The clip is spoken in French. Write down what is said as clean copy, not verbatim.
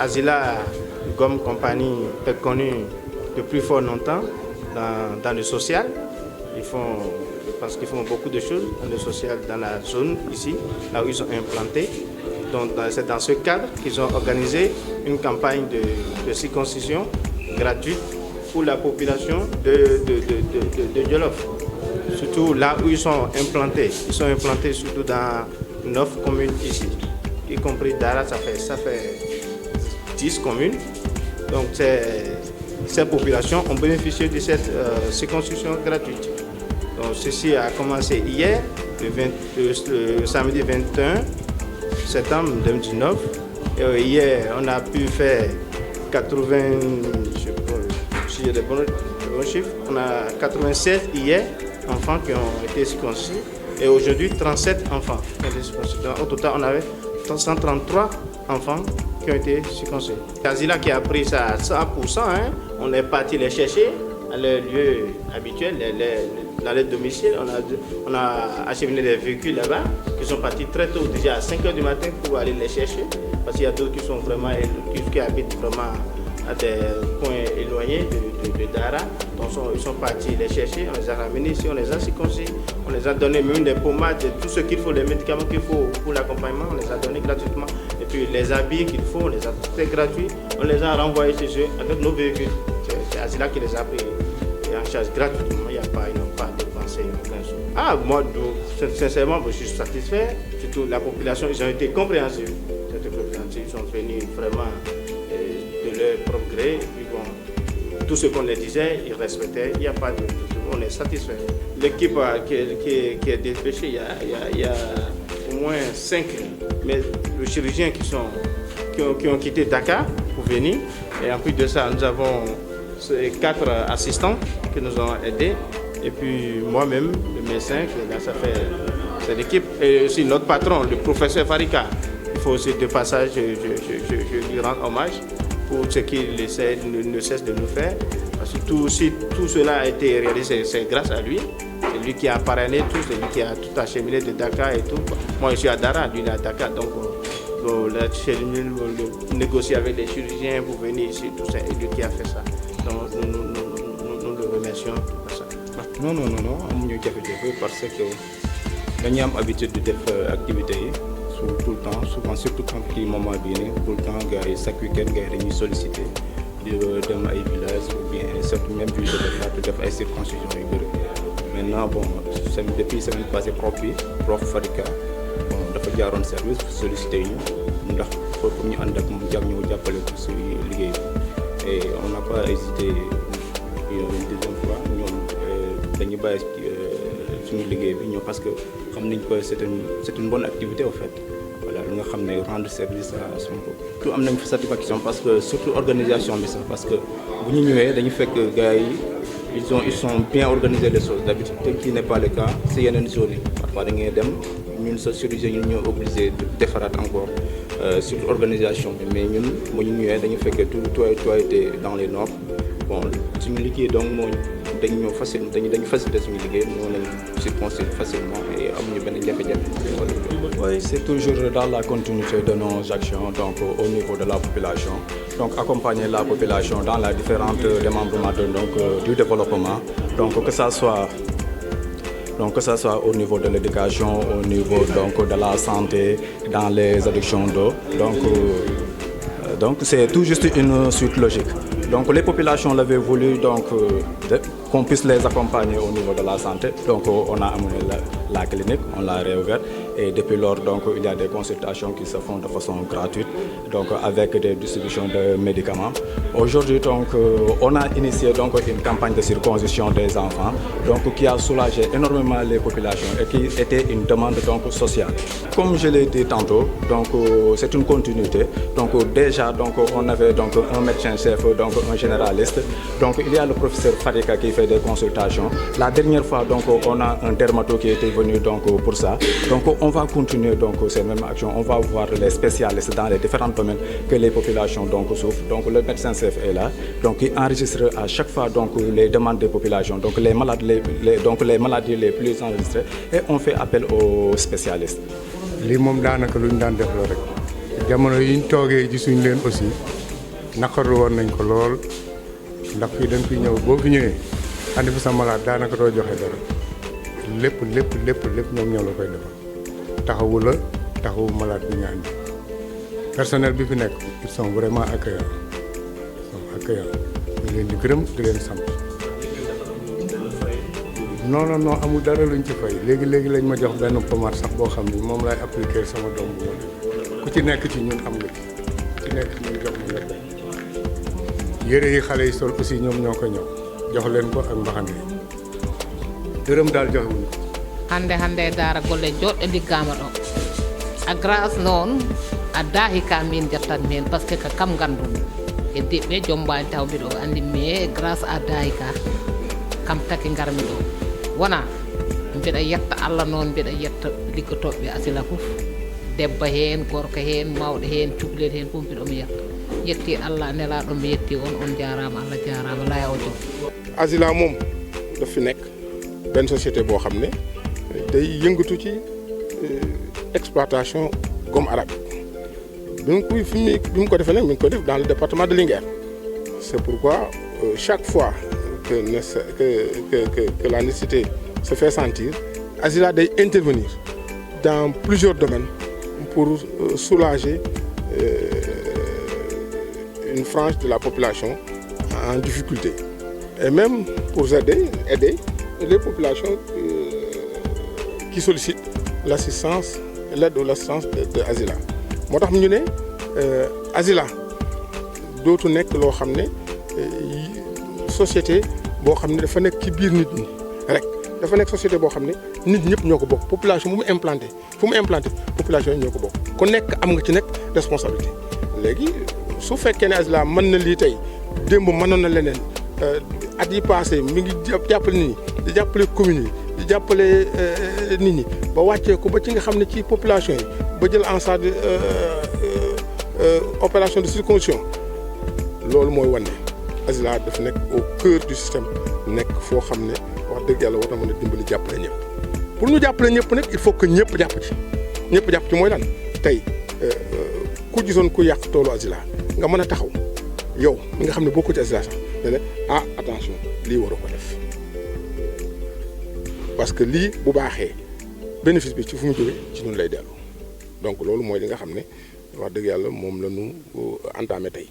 Azila Gomme Compagnie est connue depuis fort longtemps dans le social. Je pense qu'ils font beaucoup de choses dans le social dans la zone ici, là où ils sont implantés. Donc c'est dans ce cadre qu'ils ont organisé une campagne de circoncision gratuite pour la population de Djolof. Surtout là où ils sont implantés. Ils sont implantés surtout dans 9 communes ici, y compris Dara, ça fait 10 communes. Donc ces populations ont bénéficié de cette circoncision gratuite. Donc ceci a commencé hier, le samedi 21 septembre 2019. Et hier, on a pu faire 80, si j'ai des bons chiffres, on a 96 hier enfants qui ont été circoncis et aujourd'hui 37 enfants qui ont été circoncis. Donc, au total, on avait 133 enfants qui ont été circoncis. Azila qui a pris ça à 100%, on est parti les chercher à leur lieu habituel, dans les domiciles. On a acheminé des véhicules là-bas qui sont partis très tôt, déjà à 5 h du matin pour aller les chercher. Parce qu'il y a d'autres qui sont vraiment, qui habitent vraiment à des coins éloignés de Dara. Donc ils sont partis les chercher, on les a ramenés ici, on les a circoncis, on les a donné même des pommades, tout ce qu'il faut, les médicaments qu'il faut pour l'accompagnement, on les a donnés gratuitement. Et puis les habits qu'il faut, on les a fait gratuits, on les a renvoyés chez eux avec nos véhicules. C'est Azila qui les a pris en charge gratuitement, ils n'ont pas dépensé aucun sou. Ah, moi, sincèrement, je suis satisfait, surtout la population, ils ont été compréhensifs. Ils sont venus vraiment de leur propre gré, et puis bon, tout ce qu'on leur disait, ils respectaient, il n'y a pas de... On est satisfait. L'équipe qui est dépêchée, il y a au moins 5 chirurgiens qui ont quitté Dakar pour venir. Et en plus de ça, nous avons 4 assistants qui nous ont aidés. Et puis moi-même, le médecin, c'est l'équipe. Et aussi notre patron, le professeur Farika. Il faut aussi de passage, je lui rends hommage pour ce qu'il ne cesse de nous faire. Parce que tout cela a été réalisé, c'est grâce à lui. C'est lui qui a parrainé tout, c'est lui qui a tout acheminé de Dakar et tout. Moi je suis à Dara, lui il est à Dakar. Donc négocier avec les chirurgiens pour venir ici, tout ça, c'est lui qui a fait ça. Donc nous le remercions pour ça. Non, amuñu jafe-jafe parce que dañuy am habitude de faire activité tout le temps, souvent surtout quand il moment bien, tout le temps gars chaque week-end gars dañuy sollicité dem ay villages ou bien surtout même ville de Dakar de def ay circoncision yu bëri. Maintenant bon depuis semaine passée prof Farika bon dafa jaaroon service sollicité ñu ndax pour ñu ànd ak moom ñëw jàppale ko si liggéey bi et on n'a pas hésité une deuxième fois ñoom dañuy bàyyi suñu liggéey bi ñëw parce que xam nañ ko c'est une bonne activité au fait. Voilà, nga xam ne rendre service à son peuple. Tout am nañ fa satisfaction parce que surtout organisation bi sax parce que bu ñu ñëwee dañu fekk gars yi ils sont bien organisés les choses d'habitude qui n'est pas le cas c'est yeneen zones yi parfois da ngay dem ñun sa chirurgien ñun ñoo obligé de defaraat encore surtout organisation bi mais ñun bu ñu ñëwee dañu fekk tout était dans les normes bon suñu liggéey donc moo dañu faciliter suñu liggéey moo leen circoncire facilement et amuñu benn jafe-jafe. Oui, c'est toujours dans la continuité de nos actions donc, au niveau de la population. Donc accompagner la population dans les différents démembrements du développement. Donc que ça soit au niveau de l'éducation, au niveau de la santé, dans les addictions d'eau. Donc c'est tout juste une suite logique. Donc les populations l'avaient voulu qu'on puisse les accompagner au niveau de la santé. Donc on a amené la clinique, on l'a réouverte et depuis lors il y a des consultations qui se font de façon gratuite avec des distributions de médicaments. Aujourd'hui on a initié une campagne de circoncision des enfants qui a soulagé énormément les populations et qui était une demande sociale. Comme je l'ai dit tantôt, c'est une continuité. Déjà on avait un médecin-chef, un généraliste. Il y a le professeur Farika qui fait des consultations. La dernière fois on a un dermato qui était venu pour ça. On va continuer ces mêmes actions. On va voir les spécialistes dans les différents domaines que les populations souffrent. Le médecin-chef est là. Il enregistre à chaque fois les demandes des populations, les maladies les plus enregistrées et on fait appel aux spécialistes. Li mom danaka luñ dan def lo rek jamono yiñ togué gisuñ leen aussi naqarlu woon nañ ko lool ndax fii dañ fi ñëw boo fi ñëwee andi fi sa malade daanaka doo joxe dara lépp ñoom ñoo la koy defal taxawu la taxawu malade bi nga andi personnel bi fi nekk ils sont vraiment accueillants ñu leen di gërëm di leen sant. non amul dara luñ ci fay léegi lañ ma jox benn pommade sax boo xam ni moom laay appliquer sama doom bu ma ku ci nekk ci ñun am nga ci nekk ci ñun jox ma nga dem yére yi xale yi sol aussi ñoom ñoo ko ñëw jox leen ko ak mbaxane yi dërëm daal joxewuñu ko. hande daara golle joɗɗe liggama ɗo a grâce noon a daahi ka min jettat men par ce que ko kam gandumi e diɓɓe jombani taw mbiɗo andi mais grâce a daahi ka kam taki garmi ɗo wona mbiɗa yetta Allah noon mbiɗa yetta liggotoɓe Asila fof debbo hen gorko hen mawɗo hen cukalel hen fof mbiɗomi yetti Allah nelaɗo mi yetti on jarama Allah jarama laya o joom Asila moom daf fi nekk benn société boo xam ne day yëngatu ci exploitation gomme arabique bi mu ko defee nag mi ngi ko def dans le département de Linguère c'est pourquoi chaque fois que la nécessité se fait sentir, Asila doit intervenir dans plusieurs domaines pour soulager une frange de la population en difficulté. Et même pour aider les populations qui sollicitent l'assistance, l'aide ou l'assistance de Asila. moo tax ñu ne Asila dootu nekk loo xam ne société boo xam ne dafa nekk ci biir nit ñi rek dafa nekk société boo xam ne nit ñëpp ñoo ko bokk population fu mu implanté population yi ñoo ko bokk ku nekk am nga ci nekk responsabilité. léegi su fekkee ne Asila mën na lii tey démb mënoon na leneen at yi passé mi ngi jàppale nit ñi di jàppale communes yi di jàppale nit ñi ba wàccee ko ba ci nga xam ne ci population yi ba jël en charge opération de circoncision loolu mooy wane Asila dafa nekk au cœur du système nekk foo xam ne wax dëgg yàlla war na mën a dimbali jàppale ñëpp pour ñu jàppale ñëpp nag il faut que ñëpp jàpp ci mooy lan tey ku gisoon ku yàq toolu Asila nga mën a taxaw yow mi nga xam ne boo ko ci Asila sax ne attention lii waroo ko def parce que lii bu baaxee bénéfice bi ci fu mu jógee ci ñun lay dellu donc loolu mooy li nga xam ne wax dëgg yàlla moom la ñu entamé tey.